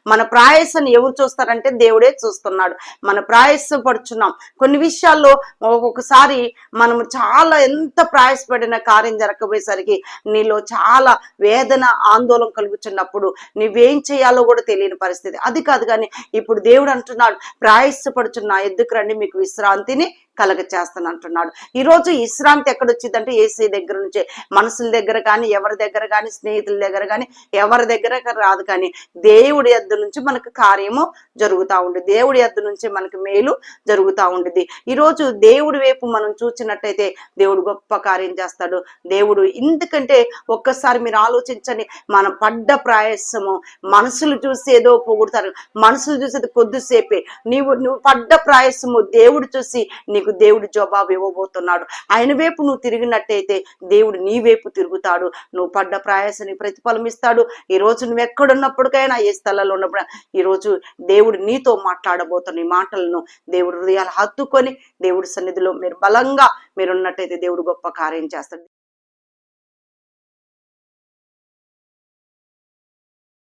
మన ప్రయాసాన్ని ఎవరు చూస్తారంటే దేవుడే చూస్తున్నాడు. మన ప్రయాస పడుచున్నాం. కొన్ని విషయాల్లో ఒక్కొక్కసారి మనం చాలా ఎంత ప్రయాసపడిన కార్యం జరగబోయేసరికి నీలో చాలా వేదన ఆందోళన కలుగుతున్నప్పుడు నువ్వేం చేయాలో కూడా తెలియని పరిస్థితి. అది కాదు కానీ ఇప్పుడు దేవుడు అంటున్నాడు, ప్రయాసపడుచున్న ఎద్దుకు రండి, మీకు విశ్రాంతిని కలగ చేస్తాను అంటున్నాడు. ఈరోజు విశ్రాంతి ఎక్కడొచ్చిందంటే ఏసీ దగ్గర నుంచే. మనుషుల దగ్గర కానీ, ఎవరి దగ్గర కానీ, స్నేహితుల దగ్గర కానీ, ఎవరి దగ్గర రాదు. కానీ దేవుడి యొద్ద నుంచి మనకు కార్యము జరుగుతూ ఉండేది. దేవుడి యొద్ద నుంచి మనకు మేలు జరుగుతూ ఉండేది. ఈరోజు దేవుడి వైపు మనం చూసినట్టయితే దేవుడు గొప్ప కార్యం చేస్తాడు. దేవుడు ఎందుకంటే ఒక్కసారి మీరు ఆలోచించండి, మనం పడ్డ ప్రయాసము మనుషులు చూసి ఏదో పొగుడతారు, మనుషులు చూసేది కొద్దిసేపే. నువ్వు పడ్డ ప్రయాసము దేవుడు చూసి నీకు దేవుడు జవాబు ఇవ్వబోతున్నాడు. ఆయన వైపు నువ్వు తిరిగినట్టయితే దేవుడు నీ వైపు తిరుగుతాడు. నువ్వు పడ్డ ప్రయాసానికి ప్రతిఫలం ఇస్తాడు. ఈ రోజు నువ్వు ఎక్కడున్నప్పటికైనా, ఏ స్థలంలో ఉన్నప్పుడు ఈరోజు దేవుడు నీతో మాట్లాడబోతున్న ఈ మాటలను దేవుడు హృదయాలు హత్తుకొని దేవుడి సన్నిధిలో మీరు బలంగా మీరున్నట్టయితే దేవుడు గొప్ప కార్యం చేస్తాడు.